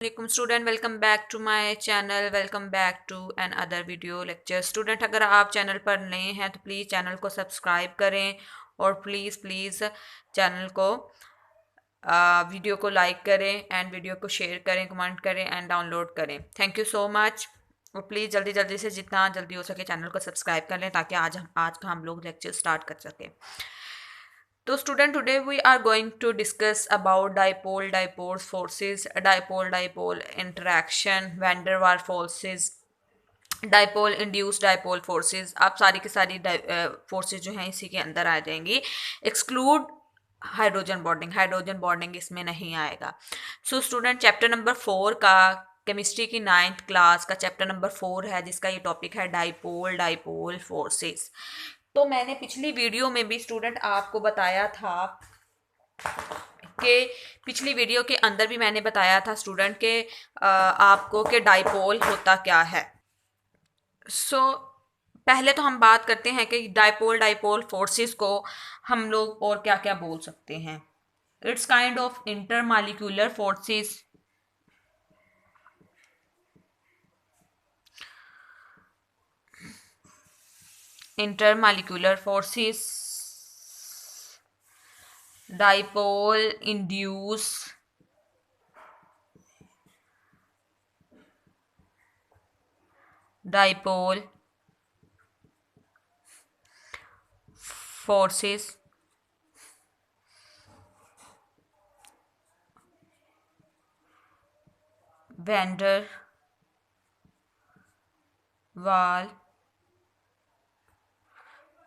Welcome student, welcome back to my channel, welcome back to another video lecture. Student अगर आप channel पर नए हैं तो प्लीज़ चैनल को सब्सक्राइब करें और प्लीज़ चैनल को वीडियो को लाइक करें एंड वीडियो को शेयर करें, कमेंट करें एंड डाउनलोड करें. Thank you so much. और प्लीज़ जल्दी जल्दी से जितना जल्दी हो सके चैनल को सब्सक्राइब कर लें ताकि आज का हम लोग लेक्चर स्टार्ट कर सकें. तो student today we are going to discuss about dipole forces, dipole interaction, van Waals forces, dipole induced dipole forces. आप सारी की सारी फोर्सेस जो हैं इसी के अंदर आ जाएंगी. एक्सक्लूड हाइड्रोजन बॉन्डिंग इसमें नहीं आएगा. सो स्टूडेंट चैप्टर नंबर 4 का केमिस्ट्री की 9th क्लास का चैप्टर नंबर 4 है जिसका ये टॉपिक है डाइपोल फोर्सेस. तो मैंने पिछली वीडियो में भी स्टूडेंट आपको बताया था कि पिछली वीडियो के अंदर भी मैंने बताया था स्टूडेंट के आपको कि डाइपोल होता क्या है. पहले तो हम बात करते हैं कि डाइपोल फोर्सेस को हम लोग और क्या क्या बोल सकते हैं. It's kind of intermolecular forces. Intermolecular forces, dipole induce dipole forces, van der वाल,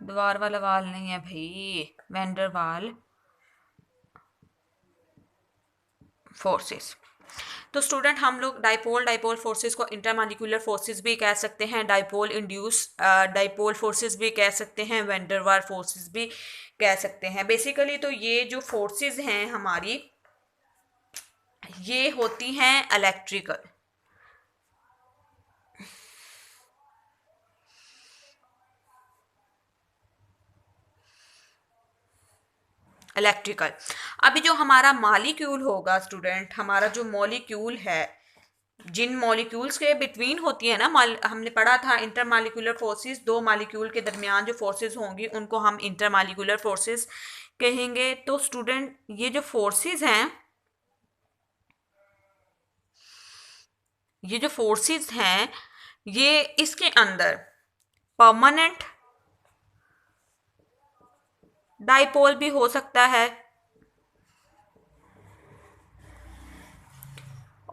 द्वार वाला वाल नहीं है भाई, वैन डर वाल फोर्सेस. तो स्टूडेंट हम लोग डाइपोल फोर्सेस को इंटरमॉलिक्यूलर फोर्सेस भी कह सकते हैं, डाइपोल इंड्यूस डाइपोल फोर्सेस भी कह सकते हैं, वैन डर वाल फोर्सेस भी कह सकते हैं. बेसिकली तो ये जो फोर्सेस हैं हमारी ये होती हैं इलेक्ट्रिकल. अभी जो हमारा मॉलिक्यूल होगा स्टूडेंट, हमारा जो मॉलिक्यूल है, जिन मॉलिक्यूल्स के बिटवीन होती है ना, हमने पढ़ा था इंटरमॉलिक्यूलर फोर्सेस, दो मॉलिक्यूल के दरमियान जो फोर्सेस होंगी उनको हम इंटरमॉलिक्यूलर फोर्सेस कहेंगे. तो स्टूडेंट ये जो फोर्सेस हैं, ये इसके अंदर परमानेंट डाइपोल भी हो सकता है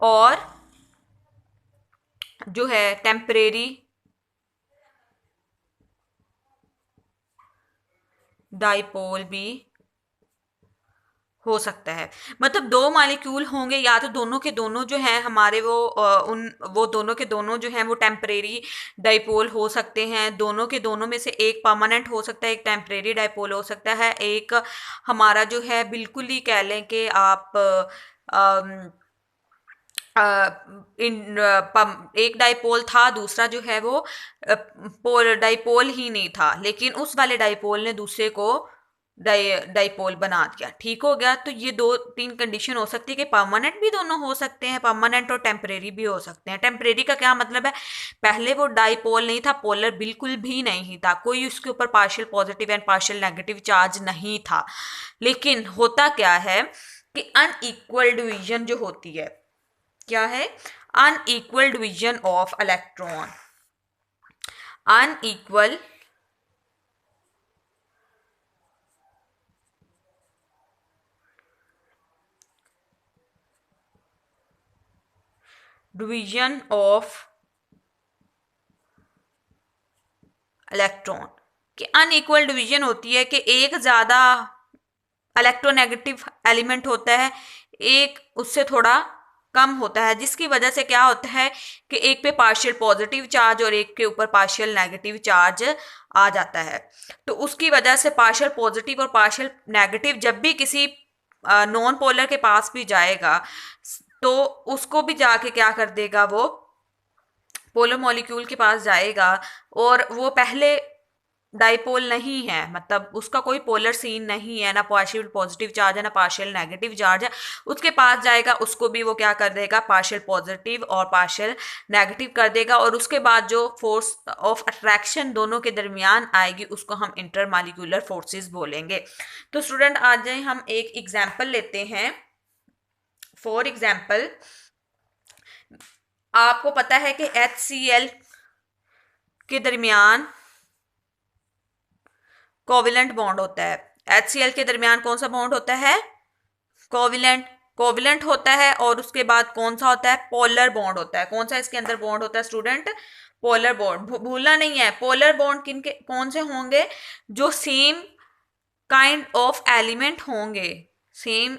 और जो है टेम्परेरी डाइपोल भी हो सकता है. मतलब दो मॉलिक्यूल होंगे या तो दोनों के दोनों जो हैं हमारे वो दोनों के दोनों जो हैं वो टेम्परेरी डाइपोल हो सकते हैं. दोनों के दोनों में से एक परमानेंट हो सकता है, एक टेम्परेरी डाइपोल हो सकता है. एक हमारा जो है बिल्कुल ही कह लें कि आप एक डाइपोल था, दूसरा जो है वो डाइपोल ही नहीं था, लेकिन उस वाले डाइपोल ने दूसरे को डाइपोल बना दिया. ठीक हो गया. तो ये 2-3 कंडीशन हो सकती है कि परमानेंट भी दोनों हो सकते हैं, परमानेंट और टेम्परेरी भी हो सकते हैं. टेम्परेरी का क्या मतलब है, पहले वो डाइपोल नहीं था, पोलर बिल्कुल भी नहीं था, कोई उसके ऊपर partial positive and partial negative charge नहीं था. लेकिन होता क्या है कि अनइक्वल डिवीजन जो होती है, क्या है, unequal division of electron, unequal division of electron की अनइक्वल डिवीजन होती है कि एक ज्यादा इलेक्ट्रोनेगेटिव एलिमेंट होता है, एक उससे थोड़ा कम होता है, जिसकी वजह से क्या होता है कि एक पे पार्शियल पॉजिटिव चार्ज और एक के ऊपर पार्शियल नेगेटिव चार्ज आ जाता है. तो उसकी वजह से पार्शियल पॉजिटिव और पार्शियल नेगेटिव जब भी किसी नॉन पोलर के पास भी जाएगा तो उसको भी जाके क्या कर देगा, वो पोलर मॉलिक्यूल के पास जाएगा और वो पहले डाइपोल नहीं है, मतलब उसका कोई पोलर सीन नहीं है, ना पार्शियल पॉजिटिव चार्ज है ना पार्शियल नेगेटिव चार्ज है, उसके पास जाएगा उसको भी वो क्या कर देगा, पार्शियल पॉजिटिव और पार्शियल नेगेटिव कर देगा, और उसके बाद जो फोर्स ऑफ अट्रैक्शन दोनों के दरमियान आएगी उसको हम इंटरमॉलिक्यूलर फोर्सेस बोलेंगे। तो स्टूडेंट आज हम एक एग्जाम्पल लेते हैं। फॉर एग्जाम्पल, आपको पता है कि HCl के दरमियान कोविलेंट बॉन्ड होता है। HCl के दरमियान कौन सा बॉन्ड होता है, कोविलेंट। कोविलेंट होता है, और उसके बाद कौन सा होता है, पोलर बॉन्ड होता है। कौन सा इसके अंदर बॉन्ड होता है स्टूडेंट, पोलर बॉन्ड। भूलना नहीं है, पोलर बॉन्ड किन के कौन से होंगे, जो सेम काइंड ऑफ एलिमेंट होंगे, सेम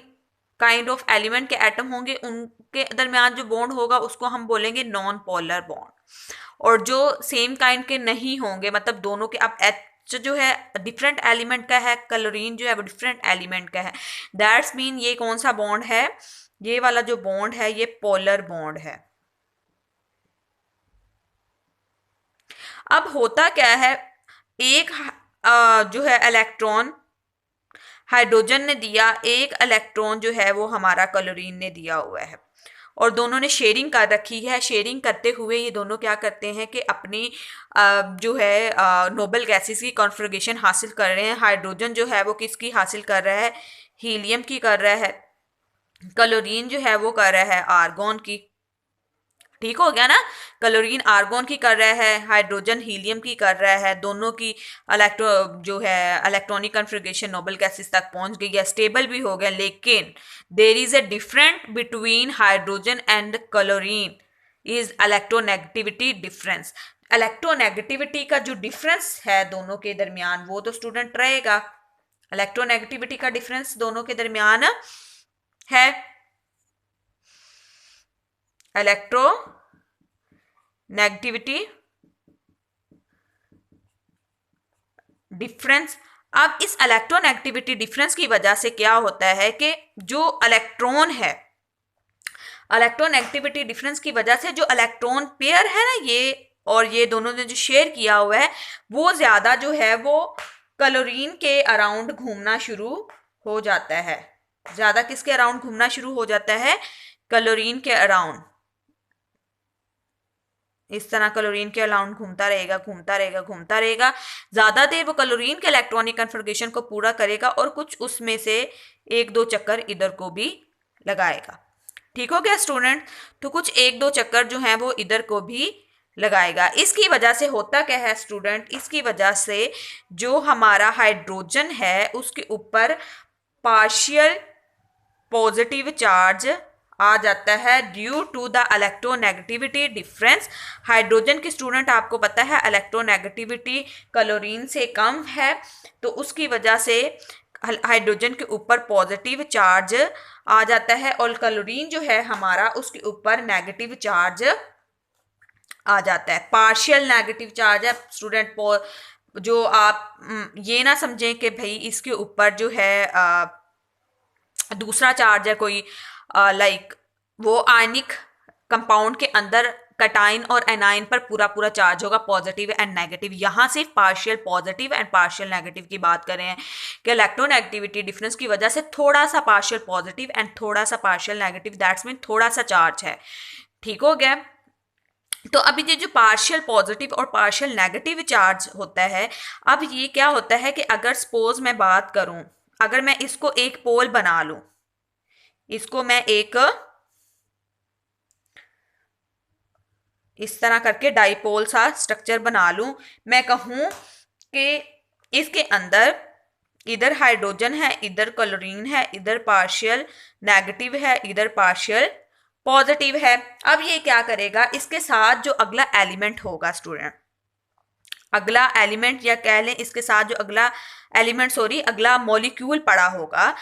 काइंड ऑफ एलिमेंट के एटम होंगे, उनके दरमियान जो बॉन्ड होगा उसको हम बोलेंगे नॉन पोलर बॉन्ड। और जो सेम काइंड के नहीं होंगे, मतलब दोनों के, अब H जो है डिफरेंट एलिमेंट का है, क्लोरीन जो है वो डिफरेंट एलिमेंट का है, दैट्स मीन ये कौन सा बॉन्ड है, ये वाला जो बॉन्ड है ये पोलर बॉन्ड है। अब होता क्या है, एक जो है इलेक्ट्रॉन हाइड्रोजन ने दिया, एक इलेक्ट्रॉन जो है वो हमारा क्लोरीन ने दिया हुआ है, और दोनों ने शेयरिंग कर रखी है। शेयरिंग करते हुए ये दोनों क्या करते हैं कि अपनी जो है नोबल गैसेस की कॉन्फ़िगरेशन हासिल कर रहे हैं। हाइड्रोजन जो है वो किसकी हासिल कर रहा है, हीलियम की कर रहा है। क्लोरीन जो है वो कर रहा है आर्गॉन की। ठीक हो गया ना, क्लोरीन आर्गोन की कर रहा है, हाइड्रोजन हीलियम की कर रहा है। दोनों की जो है इलेक्ट्रॉनिक कॉन्फ़िगरेशन नोबल गैसेस तक पहुंच गई है, स्टेबल भी हो गया। लेकिन there is a different between hydrogen and chlorine is electronegativity difference. Electronegativity का जो डिफरेंस है दोनों के दरमियान, वो तो स्टूडेंट रहेगा। इलेक्ट्रोनेगेटिविटी का डिफरेंस दोनों के दरमियान है, इलेक्ट्रो नेगेटिविटी डिफरेंस। अब इस इलेक्ट्रोनेगेटिविटी डिफरेंस की वजह से क्या होता है कि जो इलेक्ट्रॉन है, इलेक्ट्रोनेगेटिविटी डिफरेंस की वजह से जो इलेक्ट्रॉन पेयर है ना, ये और ये दोनों ने जो शेयर किया हुआ है, वो ज्यादा जो है वो क्लोरीन के अराउंड घूमना शुरू हो जाता है। ज्यादा किसके अराउंड घूमना शुरू हो जाता है, क्लोरीन के अराउंड। इस तरह क्लोरीन के अराउंड घूमता रहेगा, घूमता रहेगा, घूमता रहेगा। ज्यादा देर वो क्लोरीन के इलेक्ट्रॉनिक कन्फिगरेशन को पूरा करेगा, और कुछ उसमें से एक दो चक्कर इधर को भी लगाएगा। ठीक हो गया स्टूडेंट, तो कुछ एक दो चक्कर जो है वो इधर को भी लगाएगा। इसकी वजह से होता क्या है स्टूडेंट, इसकी वजह से जो हमारा हाइड्रोजन है उसके ऊपर पार्शियल पॉजिटिव चार्ज आ जाता है due to the electronegativity difference. Hydrogen की स्टूडेंट आपको पता है इलेक्ट्रोनेगेटिविटी क्लोरीन से कम है, तो उसकी वजह से हाइड्रोजन के ऊपर पॉजिटिव चार्ज आ जाता है, और क्लोरीन जो है हमारा उसके ऊपर नेगेटिव चार्ज आ जाता है। पार्शियल नेगेटिव चार्ज है स्टूडेंट। जो आप ये ना समझें कि भाई इसके ऊपर जो है दूसरा चार्ज है कोई, लाइक वो आयनिक कंपाउंड के अंदर कटाइन और एनाइन पर पूरा पूरा चार्ज होगा, पॉजिटिव एंड नेगेटिव। यहाँ सिर्फ partial positive and partial negative की बात कर रहे हैं कि इलेक्ट्रोनेगेटिविटी डिफरेंस की वजह से थोड़ा सा पार्शियल पॉजिटिव एंड थोड़ा सा पार्शियल नेगेटिव, दैट्स मीन थोड़ा सा चार्ज है। ठीक हो गया, तो अभी ये जो पार्शियल पॉजिटिव और पार्शियल नेगेटिव चार्ज होता है, अब ये क्या होता है कि अगर सपोज मैं बात करूं, अगर मैं इसको एक पोल बना लूं, इसको मैं एक इस तरह करके डाइपोल सा स्ट्रक्चर बना लूं, मैं कहूं कि इसके अंदर इधर हाइड्रोजन है, इधर क्लोरीन है, इधर पार्शियल नेगेटिव है, इधर पार्शियल पॉजिटिव है। अब ये क्या करेगा, इसके साथ जो अगला एलिमेंट होगा स्टूडेंट, अगला एलिमेंट या कह लें इसके साथ जो अगला एलिमेंट अगला मॉलिक्यूल पड़ा होगा,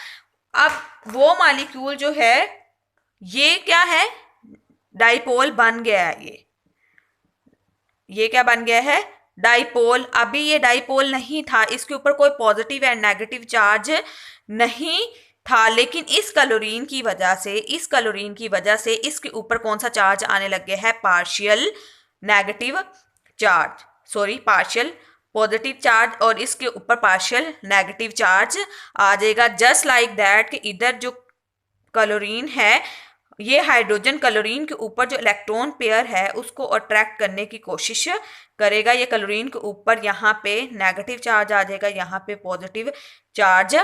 अब वो मॉलिक्यूल जो है ये क्या है, डाइपोल बन गया है। ये क्या बन गया है, डाइपोल। अभी ये डाइपोल नहीं था, इसके ऊपर कोई पॉजिटिव एंड नेगेटिव चार्ज नहीं था, लेकिन इस क्लोरीन की वजह से, इस क्लोरीन की वजह से इसके ऊपर कौन सा चार्ज आने लग गया है, partial negative charge, partial positive charge और इसके ऊपर पार्शियल नेगेटिव चार्ज आ जाएगा। जस्ट लाइक दैट कि इधर जो क्लोरीन है, ये हाइड्रोजन क्लोरीन के ऊपर जो इलेक्ट्रॉन पेयर है उसको अट्रैक्ट करने की कोशिश करेगा। ये क्लोरीन के ऊपर यहाँ पे नेगेटिव चार्ज आ जाएगा, यहाँ पे पॉजिटिव चार्ज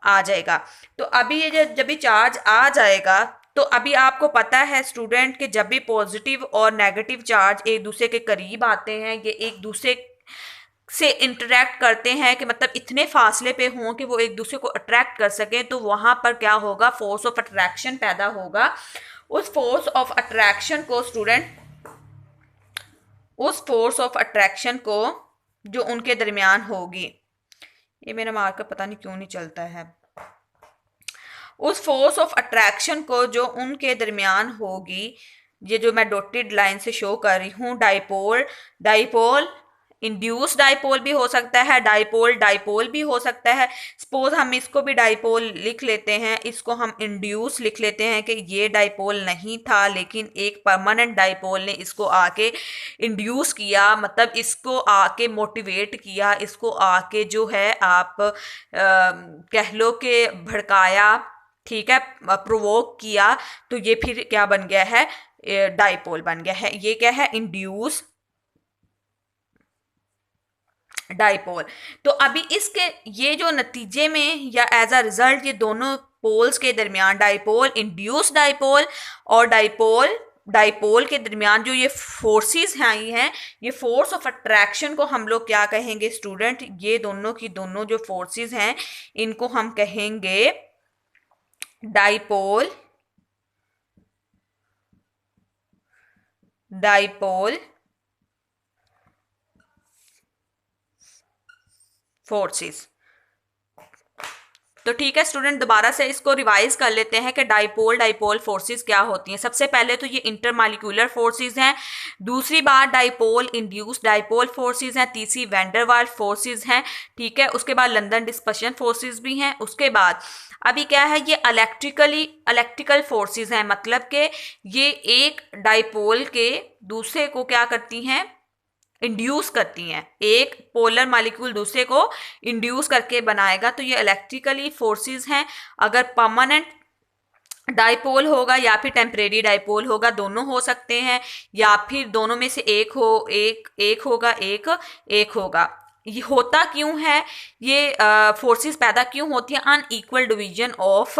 आ जाएगा। तो अभी ये जब भी चार्ज आ जाएगा तो अभी आपको पता है स्टूडेंट कि जब भी पॉजिटिव और नेगेटिव चार्ज एक दूसरे के करीब आते हैं, ये एक दूसरे से इंटरेक्ट करते हैं कि मतलब इतने फासले पे हों कि वो एक दूसरे को अट्रैक्ट कर सकें, तो वहां पर क्या होगा, फोर्स ऑफ अट्रैक्शन पैदा होगा। उस फोर्स ऑफ अट्रैक्शन को स्टूडेंट, उस फोर्स ऑफ अट्रैक्शन को जो उनके दरमियान होगी, ये मेरा मार्कर पता नहीं क्यों नहीं चलता है, उस फोर्स ऑफ अट्रैक्शन को जो उनके दरमियान होगी, ये जो मैं डॉटेड लाइन से शो कर रही हूँ, डाइपोल, डाइपोल इंड्यूस डाइपोल भी हो सकता है, डाइपोल डाइपोल भी हो सकता है। सपोज हम इसको भी डाइपोल लिख लेते हैं, इसको हम इंड्यूस लिख लेते हैं कि ये डाइपोल नहीं था लेकिन एक परमानेंट डाइपोल ने इसको आके इंड्यूस किया, मतलब इसको आके मोटिवेट किया, इसको आके जो है आप कह लो कि भड़काया, ठीक है, प्रोवोक किया, तो ये फिर क्या बन गया है, डाइपोल बन गया है। ये क्या है, इंड्यूस डाइपोल। तो अभी इसके ये जो नतीजे में या एज अ रिजल्ट ये दोनों पोल्स के दरमियान, डाइपोल, इंड्यूस डाइपोल और डाइपोल, डाइपोल के दरमियान जो ये फोर्सेस हैं, ये फोर्स ऑफ अट्रैक्शन को हम लोग क्या कहेंगे स्टूडेंट, ये दोनों की दोनों जो फोर्सेस हैं इनको हम कहेंगे डाइपोल, डाइपोल फोर्सेस। तो ठीक है स्टूडेंट, दोबारा से इसको रिवाइज कर लेते हैं कि डाइपोल डाइपोल फोर्सेस क्या होती हैं। सबसे पहले तो ये इंटरमॉलिक्यूलर फोर्सेस हैं, दूसरी बात डाइपोल इंड्यूस डाइपोल फोर्सेस हैं, तीसरी वैंडरवाल फोर्सेस हैं, ठीक है, उसके बाद लंदन डिस्पर्शन फोर्सेस भी हैं। उसके बाद अभी क्या है, ये इलेक्ट्रिकल फोर्सेस हैं, मतलब कि ये एक डाइपोल के दूसरे को क्या करती हैं, इंड्यूस करती हैं, एक पोलर मॉलिक्यूल दूसरे को इंड्यूस करके बनाएगा, तो ये इलेक्ट्रिकली फोर्सेस हैं। अगर परमानेंट डाइपोल होगा या फिर टेम्परेरी डाइपोल होगा, दोनों हो सकते हैं, या फिर दोनों में से एक होगा, एक होगा। ये होता क्यों है, ये फोर्सेस पैदा क्यों होती है, अनइक्वल डिवीजन ऑफ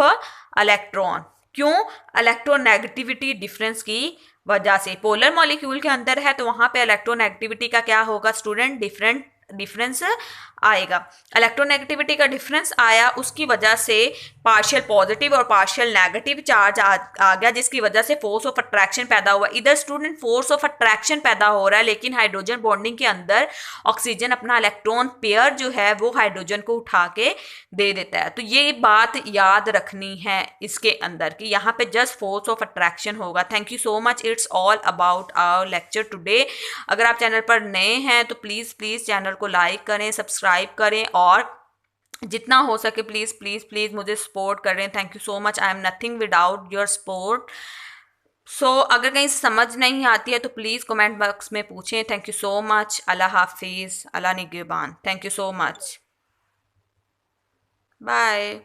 इलेक्ट्रॉन, क्यों, इलेक्ट्रोनेगेटिविटी डिफरेंस की वजह से। पोलर मॉलिक्यूल के अंदर है तो वहां पे इलेक्ट्रोनेगेटिविटी का क्या होगा स्टूडेंट, डिफरेंस आएगा। इलेक्ट्रोनेगेटिविटी का डिफरेंस आया, उसकी वजह से पार्शियल पॉजिटिव और पार्शियल नेगेटिव चार्ज आ गया, जिसकी वजह से फोर्स ऑफ अट्रैक्शन पैदा हुआ। इधर स्टूडेंट फोर्स ऑफ अट्रैक्शन पैदा हो रहा है, लेकिन हाइड्रोजन बॉन्डिंग के अंदर ऑक्सीजन अपना इलेक्ट्रॉन पेयर जो है वो हाइड्रोजन को उठा के दे देता है। तो ये बात याद रखनी है इसके अंदर कि यहाँ पे जस्ट फोर्स ऑफ अट्रैक्शन होगा। Thank you so much, it's all about our lecture today. अगर आप चैनल पर नए हैं तो प्लीज़ चैनल को लाइक करें, सब्सक्राइब करें और जितना हो सके प्लीज़ मुझे सपोर्ट करें। Thank you so much, I am nothing without your support. So अगर कहीं समझ नहीं आती है तो प्लीज़ कमेंट बॉक्स में पूछें। थैंक यू सो मच, अल्लाह हाफिज़, अल्लाह निगहबान। Thank you so much, bye.